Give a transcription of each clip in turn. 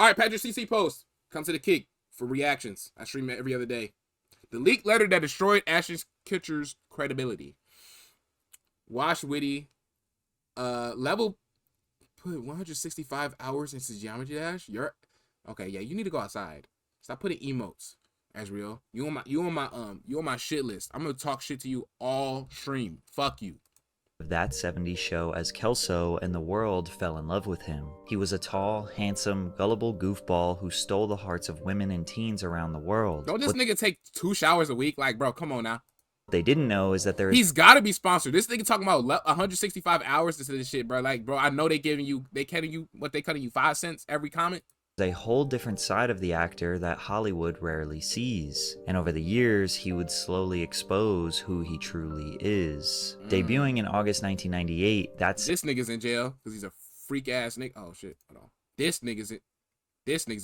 All right, Patrick CC post. Come to the kick for reactions. I stream it every other day. The leaked letter that destroyed Ashton Kutcher's credibility. Wash Witty. Level put 165 hours into Geometry Dash. You're okay. Yeah, you need to go outside. Stop putting emotes. Asriel, you on my shit list. I'm gonna talk shit to you all stream. Fuck you. That 70s show as Kelso and the world fell in love with him. He was a tall, handsome, gullible goofball who stole the hearts of women and teens around the world. Don't this nigga take 2 showers a week? Like, bro, come on now. What they didn't know is that he's got to be sponsored. This nigga talking about 165 hours into this shit, bro. Like, bro, I know they cutting you 5 cents every comment. A whole different side of the actor that Hollywood rarely sees, and over the years he would slowly expose who he truly is. Debuting in August 1998, this nigga's in jail because he's a freak ass nigga. Oh shit, hold on. This nigga's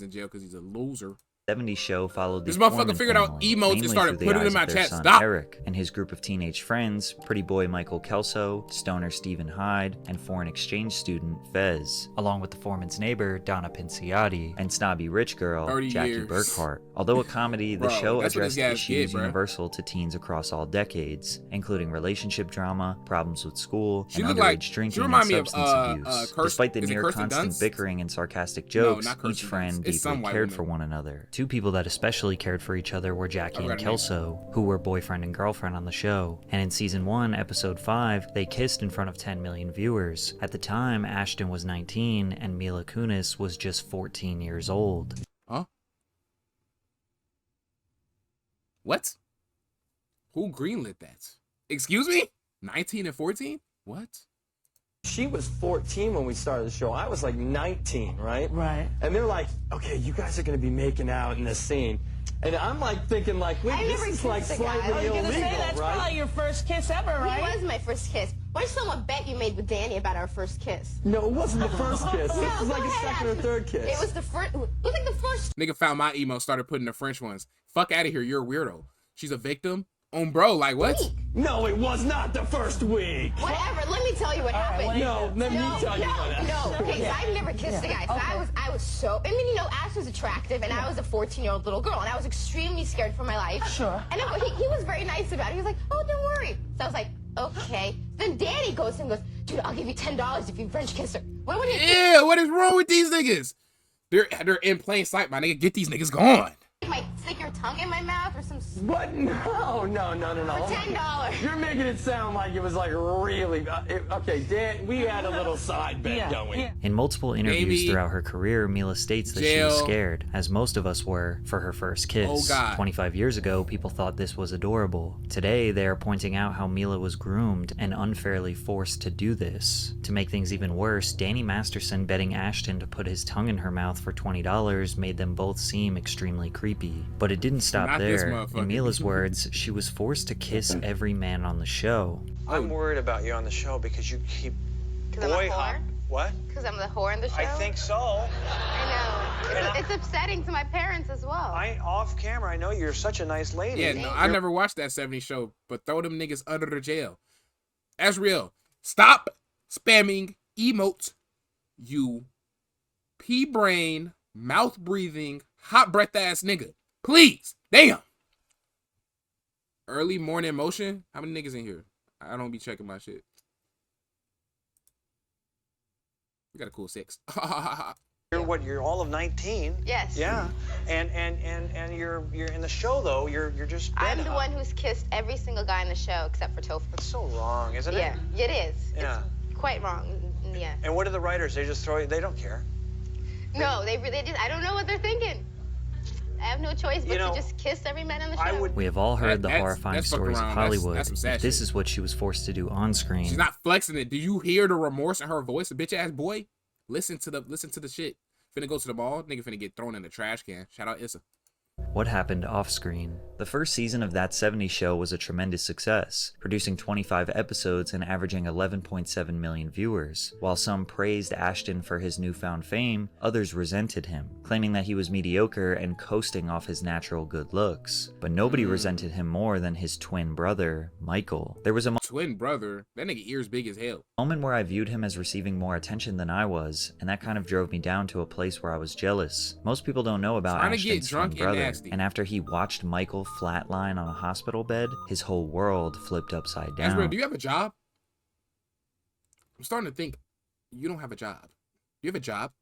in jail because he's a loser. 70s show followed this motherfucker figured out emotes and started putting it in my chat. Stop. Eric and his group of teenage friends, pretty boy Michael Kelso, stoner Stephen Hyde, and foreign exchange student Fez, along with the foreman's neighbor Donna Pinciotti and snobby rich girl Jackie Burkhart. Although a comedy, the show addressed issues universal to teens across all decades, including relationship drama, problems with school, and underage drinking and substance abuse. Despite the near constant bickering and sarcastic jokes, each friend deeply cared for one another. Two people that especially cared for each other were Jackie and Kelso, who were boyfriend and girlfriend on the show. And in season 1, episode 5, they kissed in front of 10 million viewers. At the time, Ashton was 19 and Mila Kunis was just 14 years old. Huh? What? Who greenlit that? Excuse me? 19 and 14? What? She was 14 when we started the show. I was like 19, right? Right. And they're like, okay, you guys are going to be making out in this scene. And I'm like thinking like, wait, this is like slightly illegal, say, that's right? probably your first kiss ever, right? It was my first kiss. Why don't you tell what bet you made with Danny about our first kiss? No, it wasn't the first kiss. It was like a second or third kiss. It was the first. It was like the first. Nigga found my emo, started putting the French ones. Fuck out of here, you're a weirdo. She's a victim? Bro, like what? No, it was not the first week. Whatever. Let me tell you what happened. No, let me tell you what happened. No. Okay, so I've never kissed a guy. So I was so. I mean, you know, Ash was attractive, and I was a 14-year-old little girl, and I was extremely scared for my life. Sure. And he was very nice about it. He was like, "Oh, don't worry." So I was like, "Okay." Then Danny goes and goes, "Dude, I'll give you $10 if you French kiss her." What would you? Yeah, what is wrong with these niggas? They're in plain sight, my nigga. Get these niggas gone. You might stick your tongue in my mouth or some. What? No. For $10. You're making it sound like it was like really. Okay, Dan, we had a little side bet, don't we? In multiple interviews throughout her career, Mila states that she was scared, as most of us were, for her first kiss. Oh, God. 25 years ago, people thought this was adorable. Today, they are pointing out how Mila was groomed and unfairly forced to do this. To make things even worse, Danny Masterson betting Ashton to put his tongue in her mouth for $20 made them both seem extremely creepy. But it didn't stop there. In Mila's words, she was forced to kiss every man on the show. I'm worried about you on the show because you keep boy hop. What? Because I'm the whore in the show? I think so. I know. It's upsetting to my parents as well. Off camera, I know you're such a nice lady. Yeah, no, I never watched that 70s show, but throw them niggas under the jail. That's real. Stop spamming emotes, you pea-brain, mouth-breathing, hot-breath ass nigga. Please. Damn. Early morning motion? How many niggas in here? I don't be checking my shit. We got a cool 6. You're all of 19. Yes. Yeah. And you're in the show though, you're just I'm the one who's kissed every single guy in the show except for Topher. That's so wrong, isn't it? Yeah, it is. Yeah. It's quite wrong. Yeah. And what do the writers? They just they don't care. No, they just, I don't know what they're thinking. I have no choice but to just kiss every man on the show. We have all heard the horrifying stories of Hollywood. That's some sad this shit. is what she was forced to do on screen. She's not flexing it. Do you hear the remorse in her voice? A bitch ass boy. Listen to the shit. Finna go to the mall. Nigga finna get thrown in the trash can. Shout out Issa. What happened off-screen? The first season of That 70s Show was a tremendous success, producing 25 episodes and averaging 11.7 million viewers. While some praised Ashton for his newfound fame, others resented him, claiming that he was mediocre and coasting off his natural good looks. But nobody resented him more than his twin brother, Michael. There was a twin brother. That nigga ears big as hell. Moment where I viewed him as receiving more attention than I was, and that kind of drove me down to a place where I was jealous. Most people don't know about Trying to get Ashton's drunk twin brother, and nasty. and after he watched Michael flatline on a hospital bed, his whole world flipped upside down. Azrael, do you have a job? I'm starting to think you don't have a job. Do you have a job?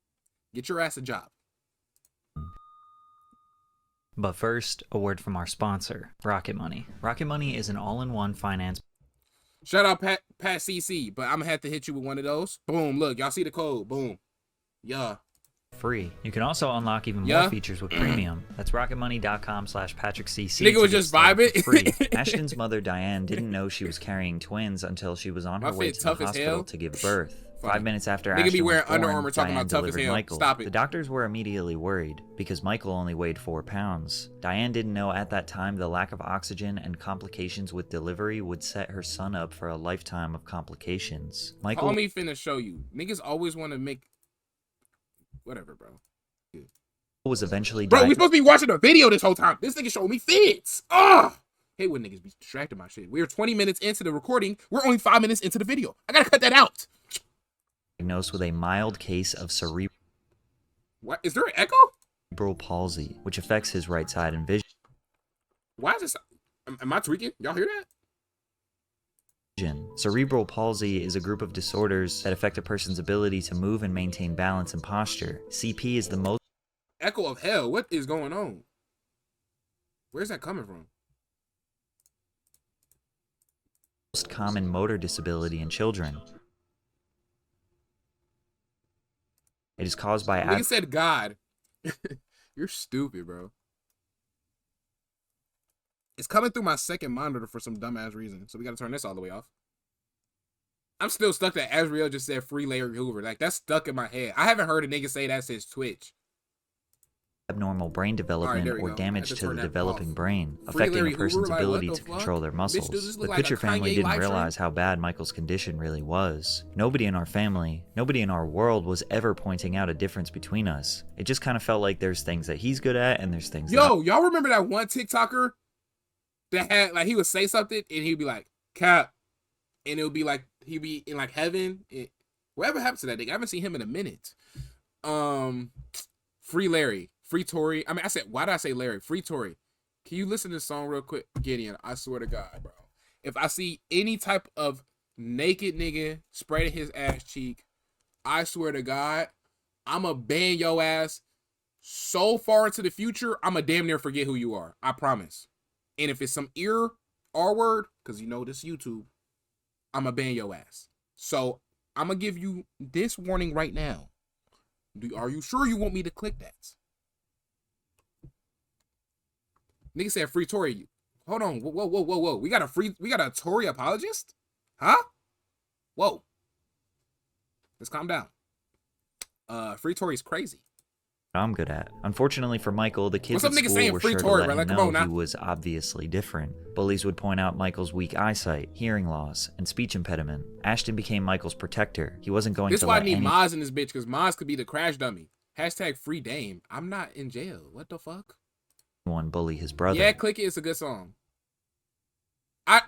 Get your ass a job. But first, a word from our sponsor, Rocket Money. Rocket Money is an all-in-one finance. Shout out Pat CC, but I'm gonna have to hit you with one of those. Boom, look, y'all see the code. Boom. Yeah. Free. You can also unlock even more features with premium. That's rocketmoney.com/PatrickCC. Nigga was just vibing. Free. Ashton's mother, Diane, didn't know she was carrying twins until she was on her way to the hospital to give birth. 5 minutes after Nigga Ashton be wearing was born, Under Armour talking Diane about tough as delivered hell. Michael. Stop it. The doctors were immediately worried because Michael only weighed 4 pounds. Diane didn't know at that time the lack of oxygen and complications with delivery would set her son up for a lifetime of complications. Michael Homie finna show you. Niggas always want to make whatever, bro. was eventually Bro, we supposed to be watching a video this whole time. This nigga showing me fits. Ah! Hey, when niggas be distracted by shit. We're 20 minutes into the recording. We're only 5 minutes into the video. I gotta cut that out. diagnosed with a mild case of What? Is there an echo? cerebral palsy, which affects his right side and vision. Why is this? Am I tweaking? Y'all hear that? Cerebral palsy is a group of disorders that affect a person's ability to move and maintain balance and posture. CP is the most Echo of hell. What is going on? Where's that coming from? common motor disability in children. It is caused by Nigga said God. You're stupid, bro. It's coming through my second monitor for some dumbass reason. So we gotta turn this all the way off. I'm still stuck that Azrael just said free Larry Hoover. Like, that's stuck in my head. I haven't heard a nigga say that since Twitch. abnormal brain development or damage to the developing brain, Free affecting Larry a person's Hoover, like, ability what to the fuck? control their Bitch, muscles. does this The look like a Kutcher family Kanye didn't live realize stream? how bad Michael's condition really was. Nobody in our family, nobody in our world was ever pointing out a difference between us. It just kind of felt like there's things that he's good at and there's things that Yo, y'all remember that one TikToker that had, like, he would say something and he'd be like, Cap. And it would be like, he'd be in, like, heaven. Whatever happened to that nigga? I haven't seen him in a minute. Free Larry. Free Tory. I mean, why did I say Larry? Free Tory. Can you listen to this song real quick? Gideon, I swear to God, bro. If I see any type of naked nigga spreading his ass cheek, I swear to God, I'ma ban your ass so far into the future, I'ma damn near forget who you are. I promise. And if it's some R word, because you know this YouTube, I'ma ban your ass. So I'ma give you this warning right now. Are you sure you want me to click that? Nigga said free Tory. Hold on. Whoa. We got a Tory apologist? Huh? Whoa. Let's calm down. Free Tory's crazy. I'm good at. Unfortunately for Michael, the kids What's up, at niggas school saying were free sure Tory, to bro? let Like, him come know on now. he was obviously different. Bullies would point out Michael's weak eyesight, hearing loss, and speech impediment. Ashton became Michael's protector. He wasn't going This to is why I let need any Maz in this bitch, because Maz could be the crash dummy. Hashtag free Dame. I'm not in jail. What the fuck? anyone bully his brother. Yeah, click it. It's a good song.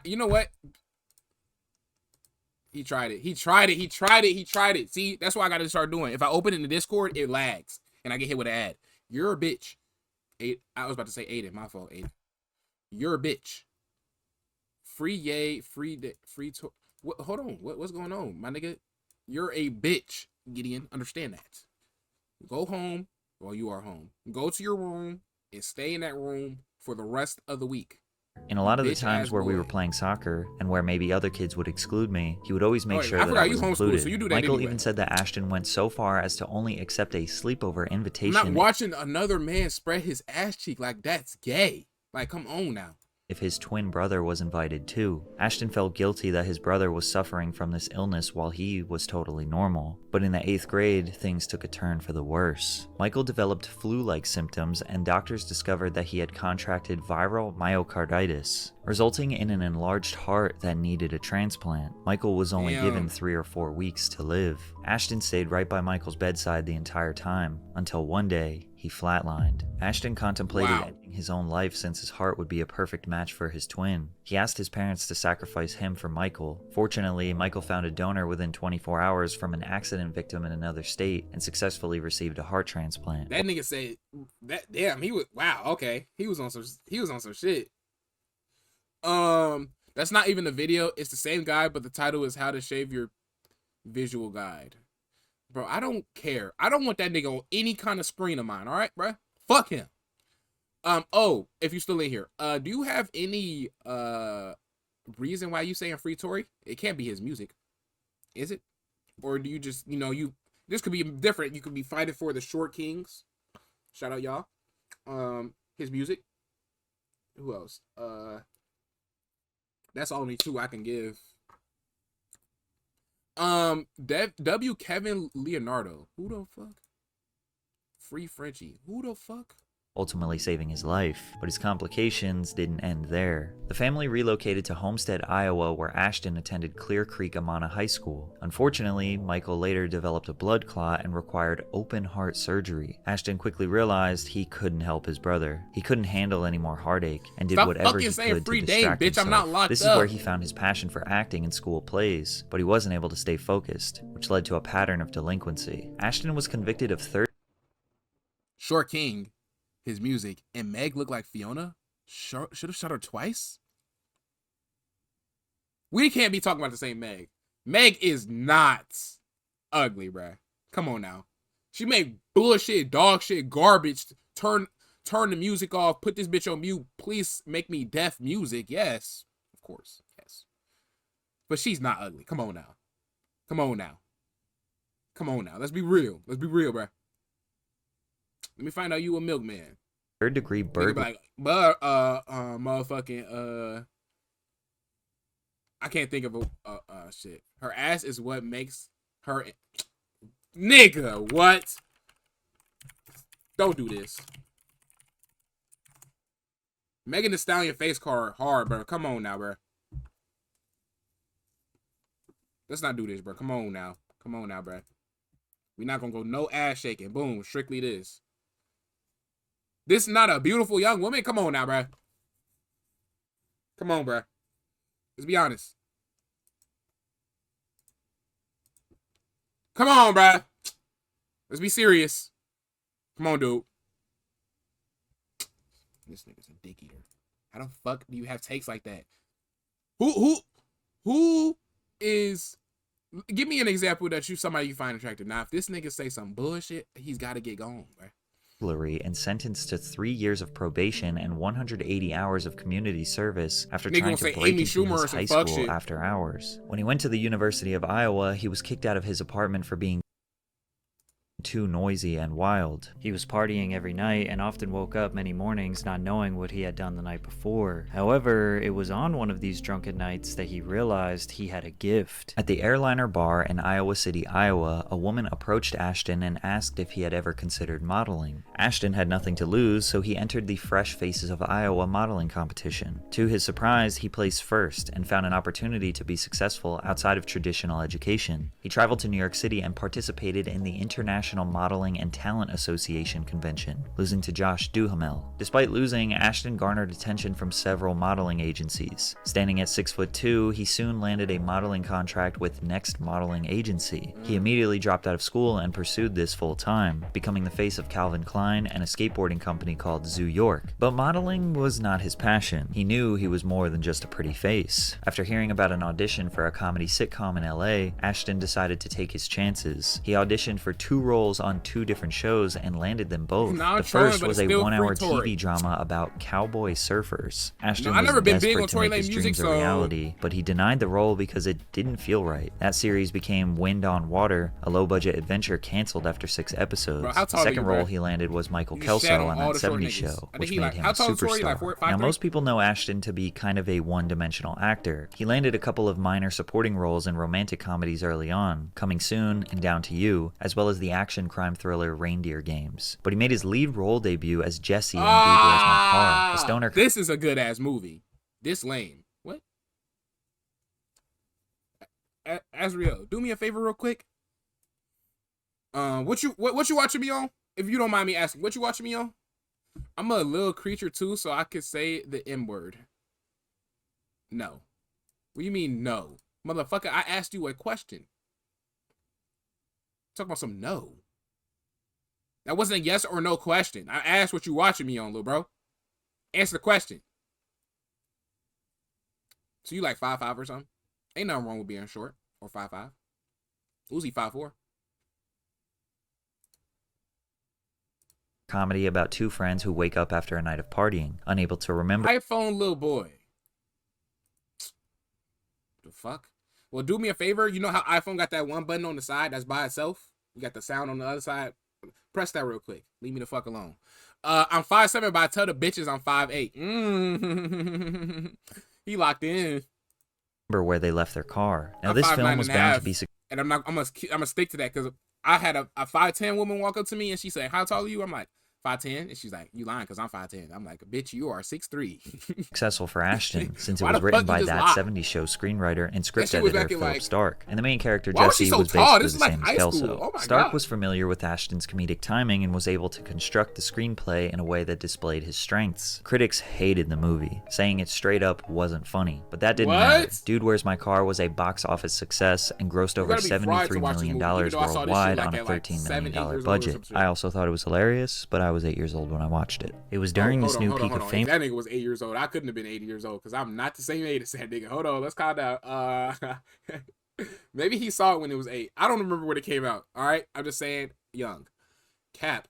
You know what? He tried it. See, that's what I got to start doing. If I open it in the Discord, it lags, and I get hit with an ad. You're a bitch. I was about to say Aiden. My fault, Aiden. You're a bitch. Free yay, free. Hold on. What's going on, my nigga? You're a bitch, Gideon. Understand that. Go home while you are home. Go to your room and stay in that room for the rest of the week. In a lot of the Bitch times ass where we boy. were playing soccer and where maybe other kids would exclude me, he would always make Oh, sure I that forgot I you was homeschooled, included. so you do that Michael anyway. even said that Ashton went so far as to only accept a sleepover I'm invitation not watching another man spread his ass cheek. Like, that's gay. Like, come on now. if his twin brother was invited too. Ashton felt guilty that his brother was suffering from this illness while he was totally normal. But in the 8th grade, things took a turn for the worse. Michael developed flu-like symptoms, and doctors discovered that he had contracted viral myocarditis, resulting in an enlarged heart that needed a transplant. Michael was only given 3 or 4 weeks to live. Ashton stayed right by Michael's bedside the entire time, until one day, he flatlined. Ashton contemplated ending his own life since his heart would be a perfect match for his twin. He asked his parents to sacrifice him for Michael. Fortunately, Michael found a donor within 24 hours from an accident victim in another state and successfully received a heart transplant. That nigga said that. Damn, he was okay. He was on some shit. That's not even the video. It's the same guy, but the title is How to Shave Your Visual Guide. Bro, I don't care. I don't want that nigga on any kind of screen of mine, all right, bro? Fuck him. Oh, if you're still in here, do you have any reason why you saying Free Tory? It can't be his music, is it? Or do you just, this could be different. You could be fighting for the Short Kings. Shout out y'all. His music. Who else? That's only 2 I can give. W. Kevin Leonardo. Who the fuck? Free Frenchie. Who the fuck? Ultimately saving his life, but his complications didn't end there. The family relocated to Homestead, Iowa, where Ashton attended Clear Creek Amana High School. Unfortunately, Michael later developed a blood clot and required open heart surgery. Ashton quickly realized he couldn't help his brother. He couldn't handle any more heartache and did whatever he could to distract himself. I'm not locked This is where he found his passion for acting in school plays, but he wasn't able to stay focused, which led to a pattern of delinquency. Ashton was convicted of Short King. His music, and Meg looked like Fiona. Should have shot her twice. We can't be talking about the same Meg. Meg is not ugly, bruh. Come on now. She made bullshit, dog shit, garbage. Turn the music off. Put this bitch on mute. Please make me deaf music. Yes, of course, yes. But she's not ugly. Come on now. Come on now. Come on now. Let's be real. Let's be real, bruh. Let me find out you a milkman. 3rd-degree burglary. But motherfucking I can't think of shit. Her ass is what makes her. Nigga, what? Don't do this. Megan Thee Stallion face card hard, bro. Come on now, bro. Let's not do this, bro. Come on now. Come on now, bro. We're not gonna go no ass shaking. Boom. Strictly this. This is not a beautiful young woman. Come on now, bro. Come on, bro. Let's be honest. Come on, bro. Let's be serious. Come on, dude. This nigga's a dick eater. How the fuck do you have takes like that? Who is... Give me an example that somebody you find attractive. Now, if this nigga say some bullshit, he's got to get gone, bro. And sentenced to 3 years of probation and 180 hours of community service after trying to break into his high school after hours. When he went to the University of Iowa, he was kicked out of his apartment for being too noisy and wild. He was partying every night and often woke up many mornings not knowing what he had done the night before. However, it was on one of these drunken nights that he realized he had a gift. At the Airliner Bar in Iowa City, Iowa, a woman approached Ashton and asked if he had ever considered modeling. Ashton had nothing to lose, so he entered the Fresh Faces of Iowa modeling competition. To his surprise, he placed first and found an opportunity to be successful outside of traditional education. He traveled to New York City and participated in the International Modeling and Talent Association convention, losing to Josh Duhamel. Despite losing, Ashton garnered attention from several modeling agencies. Standing at 6'2", he soon landed a modeling contract with Next Modeling Agency. He immediately dropped out of school and pursued this full-time, becoming the face of Calvin Klein and a skateboarding company called Zoo York. But modeling was not his passion. He knew he was more than just a pretty face. After hearing about an audition for a comedy sitcom in LA, Ashton decided to take his chances. He auditioned for 2 roles roles on 2 different shows and landed them both. Nah, the trolling, first but was it's a still 1-hour free Tory. TV drama about cowboy surfers. Ashton I've was never been big desperate on to Tory make his Lane music, dreams a so- reality, but he denied the role because it didn't feel right. That series became Wind on Water, a low-budget adventure canceled after 6 episodes. Bro, how The tall are second you, role bro? he landed was Michael You just shat Kelso on on all that the short 70s niggas. show, I think which he made like- him how a tall is Tory? Like superstar. 5'3"? Now, most people know Ashton to be kind of a one-dimensional actor. He landed a couple of minor supporting roles in romantic comedies early on, Coming Soon and Down to You, as well as the action crime thriller Reindeer Games. But he made his lead role debut as Jesse in Dude, Where's My Car? A stoner. This is a good ass movie. This lame. What? Azriel, do me a favor real quick. What you watching me on? If you don't mind me asking, what you watching me on? I'm a little creature too, so I could say the M word. No. What do you mean no? Motherfucker, I asked you a question. Talking about some no. That wasn't a yes or no question. I asked what you watching me on, little bro. Answer the question. So you like 5'5" or something? Ain't nothing wrong with being short or 5'5". Uzi 5'4". Comedy about 2 friends who wake up after a night of partying, unable to remember iPhone little boy. The fuck? Well, do me a favor. You know how iPhone got that one button on the side that's by itself? You got the sound on the other side. Press that real quick. Leave me the fuck alone. I'm 5'7", but I tell the bitches I'm 5'8". He locked in. where they left their car. Now, I'm this 5'9" film was and a bound half, to be and I'm gonna stick to that because I had a 5'10" woman walk up to me and she said, "How tall are you?" I'm like, 5'10", and she's like, "You lying because I'm 5'10". I'm like, "Bitch, you are 6'3". successful for Ashton, since it Why was the written fuck you by just That lie? 70s Show screenwriter and script shit was editor back in, Philip like- Stark. And the main character, Why was she Jesse, so was tall? basically This the is like same high as school. Kelso. Oh my Stark God. was familiar with Ashton's comedic timing and was able to construct the screenplay in a way that displayed his strengths. Critics hated the movie, saying it straight up wasn't funny. But that didn't matter. What? Dude, Where's My Car was a box office success and grossed over gotta be fried to $73 watch this million movie, even though I saw this shit, worldwide like, on a at, like, $13 7, 8 million years old or some budget. shit. I also thought it was hilarious, but I was 8 years old when I watched it. It was during this new peak of fame. If that nigga was 8 years old, I couldn't have been 80 years old because I'm not the same age as that nigga. Hold on, let's calm down. Maybe he saw it when it was 8. I don't remember when it came out. All right, I'm just saying, young. Cap.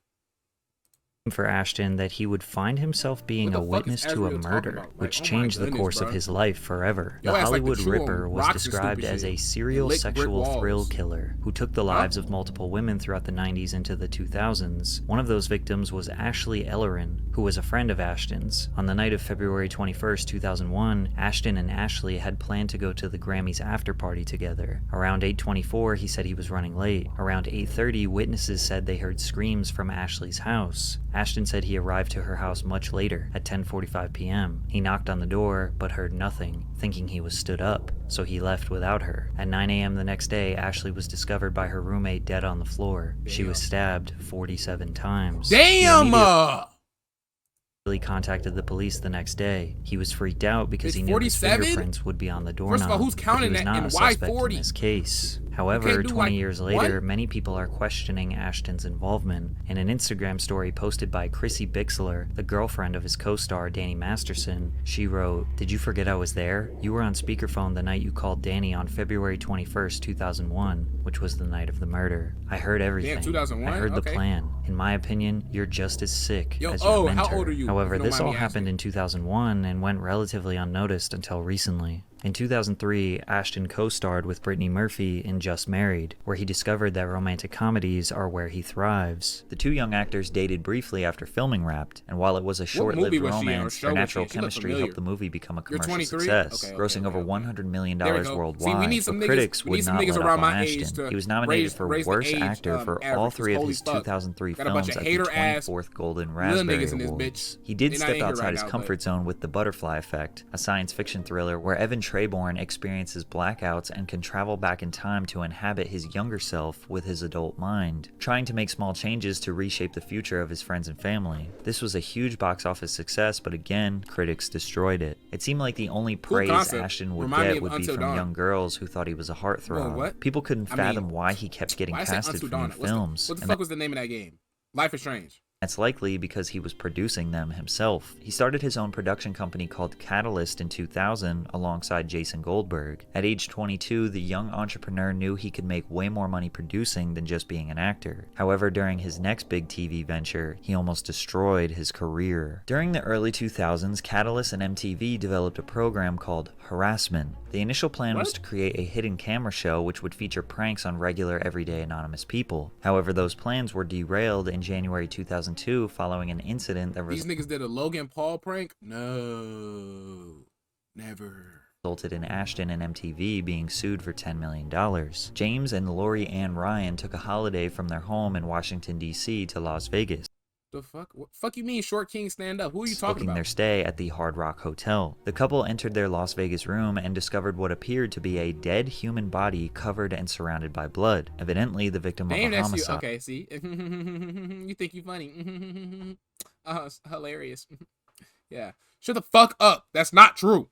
For Ashton that he would find himself being What a the fuck is witness to a Azriel talking murder, about? Like, which oh my changed the goodness, course bro. of his life forever. Yo The ass like the Hollywood chew on Ripper was rocks and described stupid as a shit. serial Lick brick sexual thrill walls. killer who took the lives of multiple women throughout the 90s into the 2000s. One of those victims was Ashley Ellerin, who was a friend of Ashton's. On the night of February 21st, 2001, Ashton and Ashley had planned to go to the Grammys after party together. Around 8:24, he said he was running late. Around 8:30, witnesses said they heard screams from Ashley's house. Ashton said he arrived to her house much later, at 10:45 p.m. He knocked on the door, but heard nothing, thinking he was stood up, so he left without her. At 9 a.m. the next day, Ashley was discovered by her roommate dead on the floor. She was stabbed 47 times. He Damn! immediately contacted the police the next day. He was freaked out because It's he knew his 47? fingerprints would be on the doorknob. First of all, who's but counting he was that, not and a why suspect 40? in this case. You However, can't do, 20 like, years later, what? many people are questioning Ashton's involvement. In an Instagram story posted by Chrissy Bixler, the girlfriend of his co-star Danny Masterson, she wrote, "Did you forget I was there? You were on speakerphone the night you called Danny on February 21st, 2001, which was the night of the murder. I heard everything. Damn, 2001? I heard the Okay. plan. In my opinion, you're just as sick Yo, as your mentor." how old are you? However, If you don't this mind all me happened asking. in 2001 and went relatively unnoticed until recently. In 2003, Ashton co-starred with Brittany Murphy in Just Married, where he discovered that romantic comedies are where he thrives. The two young actors dated briefly after filming Wrapped, and while it was a short-lived movie was she in, or romance, show their was natural she? She looked chemistry familiar. helped the movie become a You're commercial 23? success, Okay, grossing over okay. $100 million There we go. worldwide. See, we need some but niggas- critics we would need some not niggas let around up on my age Ashton. to He was nominated for raise the Worst age, Actor for average. all It's three of holy his fuck. 2003 Got a bunch films of at the hater-ass 24th Golden little Raspberry niggas in this Awards. bitch. He did They not step in here outside right his now, comfort zone with The Butterfly Effect, a science fiction thriller where Evan Treborn experiences blackouts and can travel back in time to inhabit his younger self with his adult mind, trying to make small changes to reshape the future of his friends and family. This was a huge box office success, but again, critics destroyed it. It seemed like the only praise concept. Ashton would Remind me get of would be Until from Dawn. young girls who thought he was a heartthrob. Whoa, what? People couldn't I fathom mean, why he kept getting Why I say casted Until for new Dawn? films. What the and fuck was the name of that game? Life is Strange. That's likely because he was producing them himself. He started his own production company called Catalyst in 2000 alongside Jason Goldberg. At age 22, the young entrepreneur knew he could make way more money producing than just being an actor. However, during his next big TV venture, he almost destroyed his career. During the early 2000s, Catalyst and MTV developed a program called Harassment. The initial plan was to create a hidden camera show which would feature pranks on regular, everyday anonymous people. However, those plans were derailed in January 2002 following an incident that These niggas did a Logan Paul prank? No. Never. resulted in Ashton and MTV being sued for $10 million. James and Lori Ann Ryan took a holiday from their home in Washington, D.C. to Las Vegas. The fuck? What fuck you mean Short King stand up? Who are you talking about? Their stay at the Hard Rock Hotel. The couple entered their Las Vegas room and discovered what appeared to be a dead human body covered and surrounded by blood. Evidently, the victim of a homicide. Okay, see? You think you funny. It's hilarious. Yeah. Shut the fuck up. That's not true.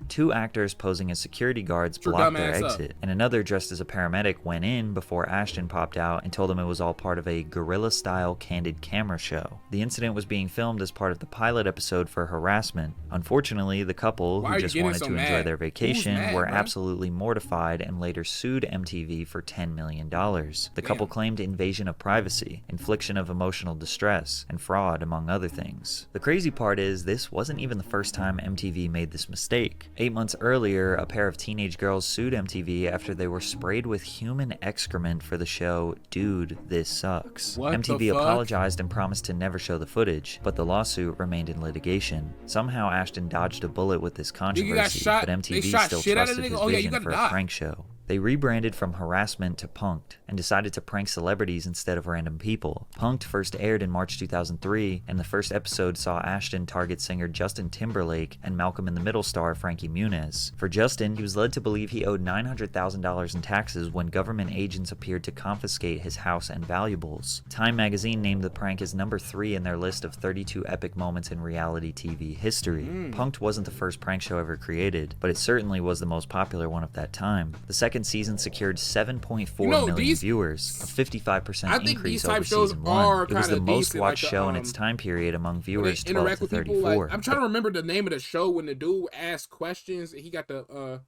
Two actors posing as security guards blocked their exit, and another dressed as a paramedic went in before Ashton popped out and told him it was all part of a guerrilla-style candid camera show. The incident was being filmed as part of the pilot episode for Harassment. Unfortunately, the couple, who just wanted to enjoy their vacation, were absolutely mortified and later sued MTV for $10 million. The couple claimed invasion of privacy, infliction of emotional distress, and fraud, among other things. The crazy part is, this wasn't even the first time MTV made this mistake. 8 months earlier, a pair of teenage girls sued MTV after they were sprayed with human excrement for the show Dude, This Sucks. MTV apologized and promised to never show the footage, but the lawsuit remained in litigation. Somehow Ashton dodged a bullet with this controversy, but MTV still trusted his vision for a prank show. They rebranded from Harassment to Punk'd and decided to prank celebrities instead of random people. Punk'd first aired in March 2003, and the first episode saw Ashton target singer Justin Timberlake and Malcolm in the Middle star Frankie Muniz. For Justin, he was led to believe he owed $900,000 in taxes when government agents appeared to confiscate his house and valuables. Time magazine named the prank as number 3 in their list of 32 epic moments in reality TV history. Punk'd wasn't the first prank show ever created, but it certainly was the most popular one of that time. The second season secured 7.4 million viewers, a 55% increase over season 1. It was the most watched show in its time period among viewers 12 to 34. I'm trying to remember the name of the show when the dude asked questions. He got the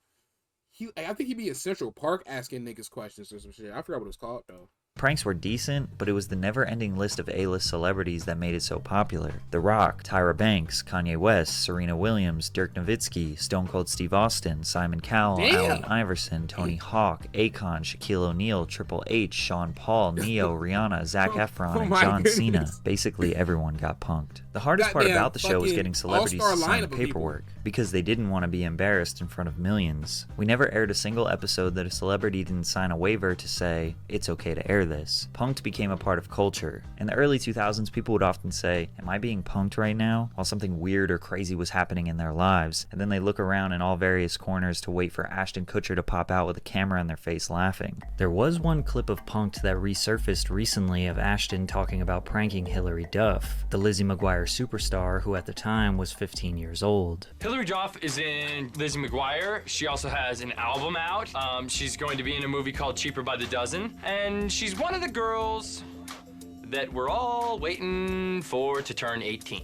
I think he'd be in Central Park asking niggas questions or some shit. I forgot what it was called though. Pranks were decent, but it was the never-ending list of A-list celebrities that made it so popular. The Rock, Tyra Banks, Kanye West, Serena Williams, Dirk Nowitzki, Stone Cold Steve Austin, Simon Cowell, Allen Iverson, Tony Hawk, Akon, Shaquille O'Neal, Triple H, Sean Paul, Neo, Rihanna, Zac Efron, and John Cena. Basically, everyone got punked. The hardest part about the show was getting celebrities to sign the paperwork, because they didn't want to be embarrassed in front of millions. We never aired a single episode that a celebrity didn't sign a waiver to say, it's okay to air this. Punked became a part of culture. In the early 2000s, people would often say, am I being punked right now? While something weird or crazy was happening in their lives. And then they look around in all various corners to wait for Ashton Kutcher to pop out with a camera in their face laughing. There was one clip of Punked that resurfaced recently of Ashton talking about pranking Hilary Duff, the Lizzie McGuire superstar who at the time was 15 years old. Hilary Duff is in Lizzie McGuire. She also has an album out. She's going to be in a movie called Cheaper by the Dozen. And she's one of the girls that we're all waiting for to turn 18,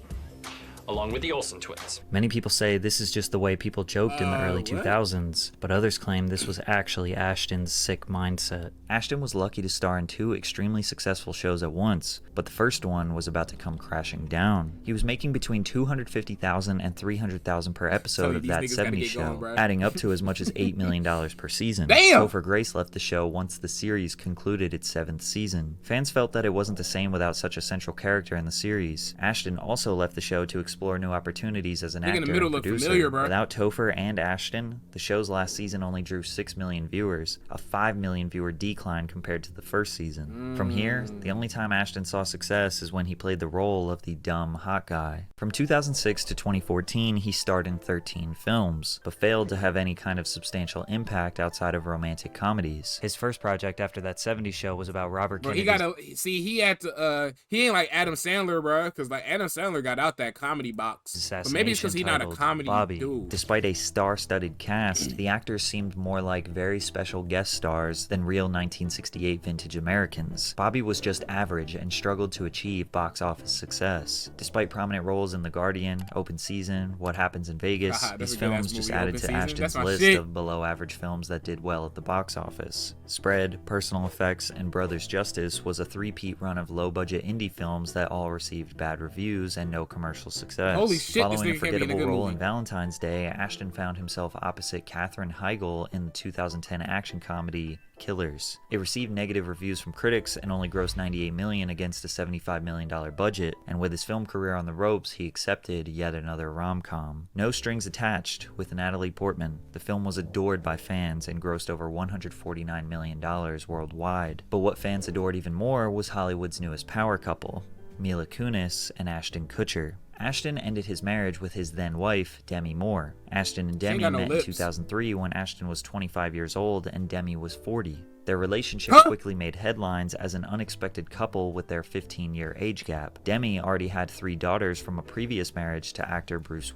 along with the Olsen twins. Many people say this is just the way people joked in the early 2000s, but others claim this was actually Ashton's sick mindset. Ashton was lucky to star in 2 extremely successful shows at once, but the first one was about to come crashing down. He was making between $250,000 and $300,000 per episode of That 70s Show, adding up to as much as $8 million per season. Topher Grace left the show once the series concluded its 7th season. Fans felt that it wasn't the same without such a central character in the series. Ashton also left the show to explore new opportunities as an actor and producer. Without Topher and Ashton, the show's last season only drew 6 million viewers, a 5 million viewer decline compared to the first season. From here, the only time Ashton saw success is when he played the role of the dumb hot guy. From 2006 to 2014, he starred in 13 films, but failed to have any kind of substantial impact outside of romantic comedies. His first project after That 70s Show was about Robert Kennedy. He ain't like Adam Sandler, bro, because like Adam Sandler got out that comedy comedy box. But maybe it's because he's not a comedy Bobby. dude. Despite a star-studded cast, the actors seemed more like very special guest stars than real 1968 vintage Americans. Bobby was just average and struggled to achieve box office success. Despite prominent roles in The Guardian, Open Season, What Happens in Vegas, these films just added to Ashton's list of below-average films that did well at the box office. Spread, Personal Effects, and Brothers Justice was a three-peat run of low-budget indie films that all received bad reviews and no commercial success. Holy shit, Following a this nigga can't be in a forgettable good role movie. in Valentine's Day, Ashton found himself opposite Katherine Heigl in the 2010 action comedy Killers. It received negative reviews from critics and only grossed $98 million against a $75 million budget, and with his film career on the ropes, he accepted yet another rom-com. No Strings Attached with Natalie Portman. The film was adored by fans and grossed over $149 million worldwide. But what fans adored even more was Hollywood's newest power couple, Mila Kunis and Ashton Kutcher. Ashton ended his marriage with his then-wife, Demi Moore. Ashton and Demi met in 2003 when Ashton was 25 years old and Demi was 40. Their relationship quickly made headlines as an unexpected couple with their 15-year age gap. Demi already had 3 daughters from a previous marriage to actor Bruce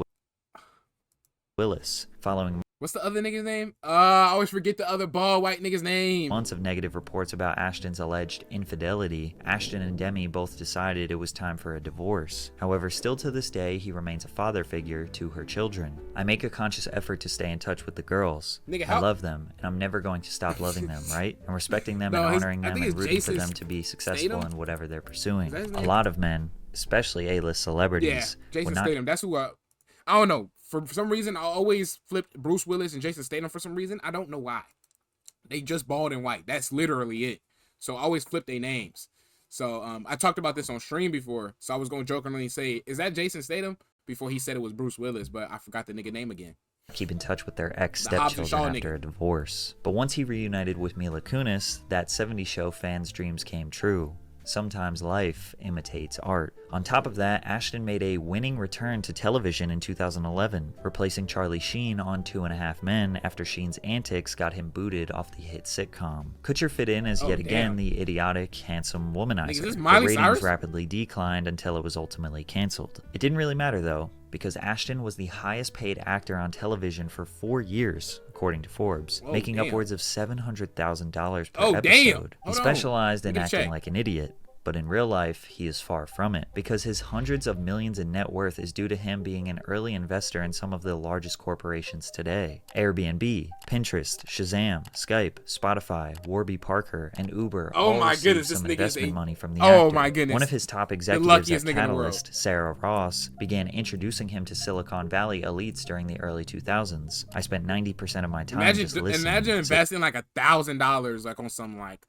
Willis. Following What's the other nigga's name? I always forget the other bald white nigga's name. months of negative reports about Ashton's alleged infidelity, Ashton and Demi both decided it was time for a divorce. However, still to this day, he remains a father figure to her children. I make a conscious effort to stay in touch with the girls. Nigga, I love them, and I'm never going to stop loving them, right? And respecting them and honoring them and rooting for them to be successful in whatever they're pursuing. A lot of men, especially A-list celebrities, Jason Statham. That's who I don't know. For some reason, I always flipped Bruce Willis and Jason Statham for some reason. I don't know why. They just bald and white. That's literally it. So I always flip their names. So I talked about this on stream before. So I was going to jokingly say, is that Jason Statham? Before he said it was Bruce Willis, but I forgot the nigga name again. Keep in touch with their ex-stepchildren after a divorce. But once he reunited with Mila Kunis, that 70s show fans' dreams came true. Sometimes life imitates art. On top of that, Ashton made a winning return to television in 2011, replacing Charlie Sheen on 2.5 Men after Sheen's antics got him booted off the hit sitcom. Kutcher fit in as yet again the idiotic, handsome womanizer. But ratings rapidly declined until it was ultimately canceled. It didn't really matter though, because Ashton was the highest paid actor on television for 4 years, according to Forbes, making upwards of $700,000 per episode. He specialized in acting like an idiot, but in real life, he is far from it, because his hundreds of millions in net worth is due to him being an early investor in some of the largest corporations today. Airbnb, Pinterest, Shazam, Skype, Spotify, Warby Parker, and Uber all received some investment money from the actor. One of his top executives at Catalyst, Sarah Ross, began introducing him to Silicon Valley elites during the early 2000s. I spent 90% of my time just listening. Imagine investing like $1,000 like on some like,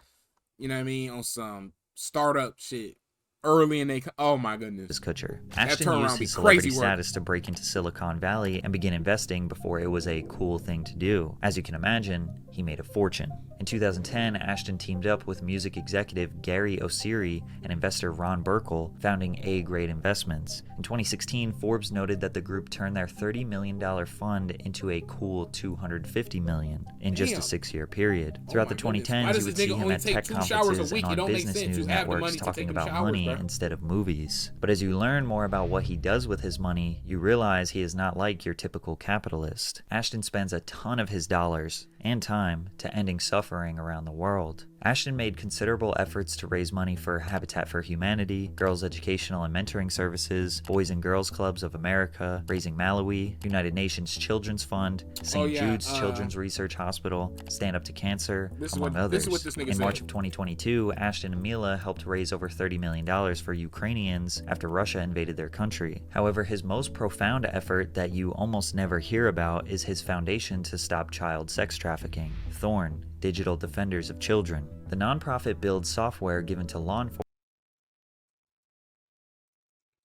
you know what I mean, on some startup shit early in they. Oh my goodness. Kutcher. Ashton used his celebrity status to break into Silicon Valley and begin investing before it was a cool thing to do. As you can imagine, he made a fortune. In 2010, Ashton teamed up with music executive Gary Osiri and investor Ron Burkle, founding A-Grade Investments. In 2016, Forbes noted that the group turned their $30 million fund into a cool $250 million in just a 6-year period. Throughout the 2010s, you would see him at tech conferences and on business news networks talking about money instead of movies. But as you learn more about what he does with his money, you realize he is not like your typical capitalist. Ashton spends a ton of his dollars and time to ending suffering around the world. Ashton made considerable efforts to raise money for Habitat for Humanity, Girls Educational and Mentoring Services, Boys and Girls Clubs of America, Raising Malawi, United Nations Children's Fund, St. Jude's Children's Research Hospital, Stand Up to Cancer, among others. In March of 2022, Ashton and Mila helped raise over $30 million for Ukrainians after Russia invaded their country. However, his most profound effort that you almost never hear about is his foundation to stop child sex trafficking, Thorn, Digital Defenders of Children. The nonprofit builds software given to law enforcement.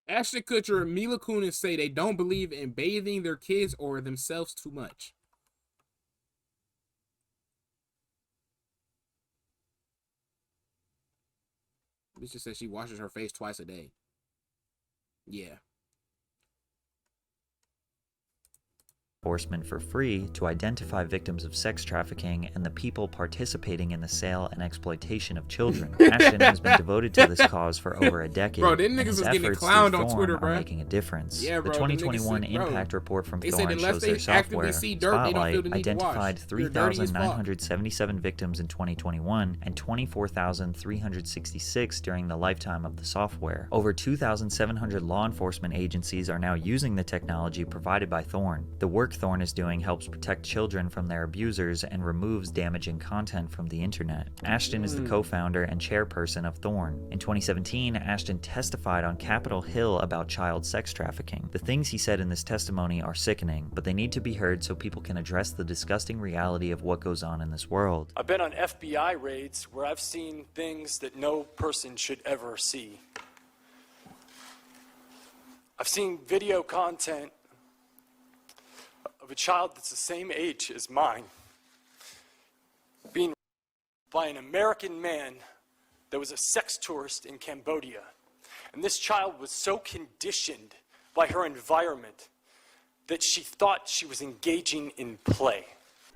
Ashton Kutcher and Mila Kunis say they don't believe in bathing their kids or themselves too much. Bitch just said she washes her face twice a day. Yeah. enforcement for free to identify victims of sex trafficking and the people participating in the sale and exploitation of children. Ashton has been devoted to this cause for over a decade. Bro, them and niggas his was getting efforts clowned through on Thorn Twitter, are bro. making a difference. Yeah, bro, The them niggas 2021 said, bro, impact report from they said Thorn unless shows they their actively software, see dirt, they don't feel Spotlight, the need to wash. identified They're dirty as fuck. 3,977 victims in 2021 and 24,366 during the lifetime of the software. Over 2,700 law enforcement agencies are now using the technology provided by Thorn. The work Thorn is doing helps protect children from their abusers and removes damaging content from the internet. Ashton is the co-founder and chairperson of Thorn. In 2017, Ashton testified on Capitol Hill about child sex trafficking. The things he said in this testimony are sickening, but they need to be heard so people can address the disgusting reality of what goes on in this world. I've been on FBI raids where I've seen things that no person should ever see. I've seen video content of a child that's the same age as mine being raped by an American man that was a sex tourist in Cambodia. And this child was so conditioned by her environment that she thought she was engaging in play.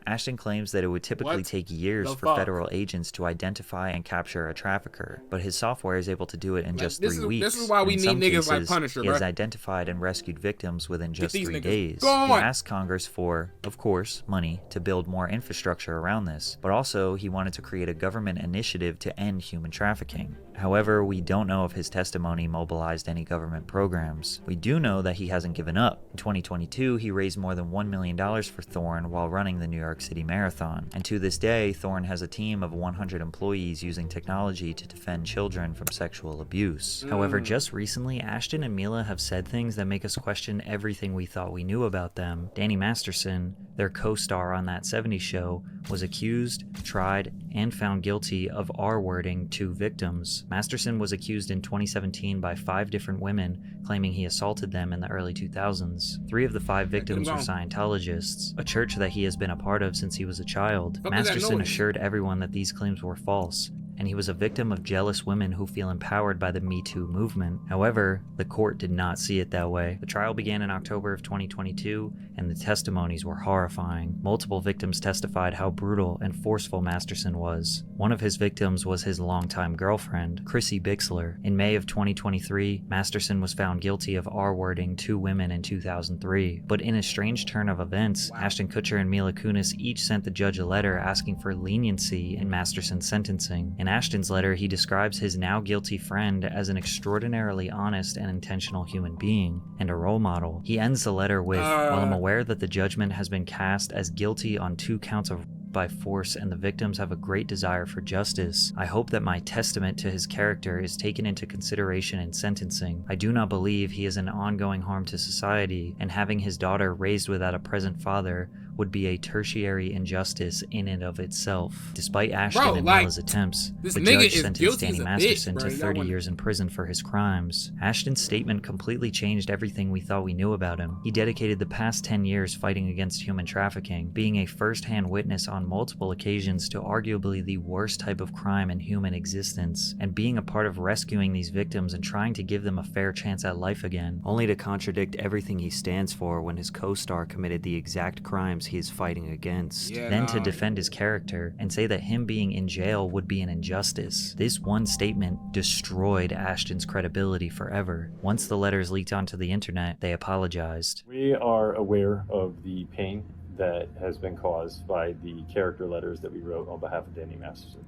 Ashton claims that it would typically take years for federal agents to identify and capture a trafficker, but his software is able to do it in just 3 weeks. This is why we need niggas like Punisher, He has identified and rescued victims within just 3 days. Go on. He asked Congress for, of course, money to build more infrastructure around this, but also he wanted to create a government initiative to end human trafficking. However, we don't know if his testimony mobilized any government programs. We do know that he hasn't given up. In 2022, he raised more than $1 million for Thorn while running the New York City Marathon. And to this day, Thorn has a team of 100 employees using technology to defend children from sexual abuse. However, just recently, Ashton and Mila have said things that make us question everything we thought we knew about them. Danny Masterson, their co-star on That 70s Show, was accused, tried, and found guilty of R-wording 2 victims. Masterson was accused in 2017 by 5 different women, claiming he assaulted them in the early 2000s. 3 of the 5 victims were Scientologists, a church that he has been a part of since he was a child. Masterson assured everyone that these claims were false, and he was a victim of jealous women who feel empowered by the Me Too movement. However, the court did not see it that way. The trial began in October of 2022, and the testimonies were horrifying. Multiple victims testified how brutal and forceful Masterson was. One of his victims was his longtime girlfriend, Chrissy Bixler. In May of 2023, Masterson was found guilty of R-wording 2 women in 2003. But in a strange turn of events, Ashton Kutcher and Mila Kunis each sent the judge a letter asking for leniency in Masterson's sentencing. In Ashton's letter, he describes his now guilty friend as an extraordinarily honest and intentional human being and a role model. He ends the letter with, "While I'm aware that the judgment has been cast as guilty on 2 counts of by force and the victims have a great desire for justice, I hope that my testament to his character is taken into consideration in sentencing. I do not believe he is an ongoing harm to society, and having his daughter raised without a present father would be a tertiary injustice in and of itself." Despite Ashton and Mila's attempts, the judge sentenced Danny Masterson to 30 years in prison for his crimes. Ashton's statement completely changed everything we thought we knew about him. He dedicated the past 10 years fighting against human trafficking, being a first-hand witness on multiple occasions to arguably the worst type of crime in human existence, and being a part of rescuing these victims and trying to give them a fair chance at life again, only to contradict everything he stands for when his co-star committed the exact crimes he is fighting against. Then to defend his character and say that him being in jail would be an injustice. This one statement destroyed Ashton's credibility forever. Once the letters leaked onto the internet, they apologized. We are aware of the pain that has been caused by the character letters that we wrote on behalf of Danny Masterson.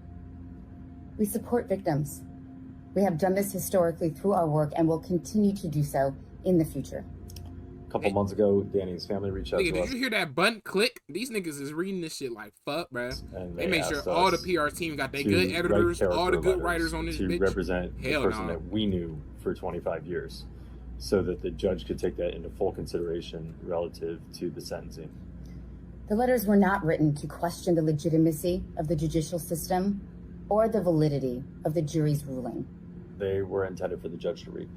We support victims. We have done this historically through our work and will continue to do so in the future. A couple months ago, Danny's family reached out to us. Did you hear that button click? These niggas is reading this shit like fuck, bruh. And they made sure all the PR team got their good editors, all the good writers on this bitch. To represent the person that we knew for 25 years, so that the judge could take that into full consideration relative to the sentencing. The letters were not written to question the legitimacy of the judicial system or the validity of the jury's ruling. They were intended for the judge to read,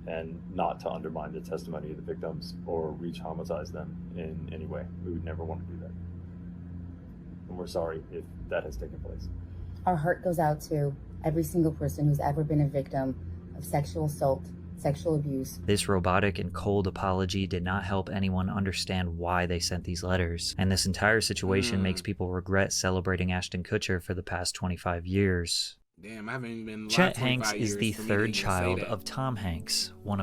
and not to undermine the testimony of the victims or re-traumatize them in any way. We would never want to do that. And we're sorry if that has taken place. Our heart goes out to every single person who's ever been a victim of sexual assault, sexual abuse. This robotic and cold apology did not help anyone understand why they sent these letters, and this entire situation makes people regret celebrating Ashton Kutcher for the past 25 years. Damn, I haven't even been alive Chet 25 Hanks is years the for me to third even say child that. of Tom Hanks, one of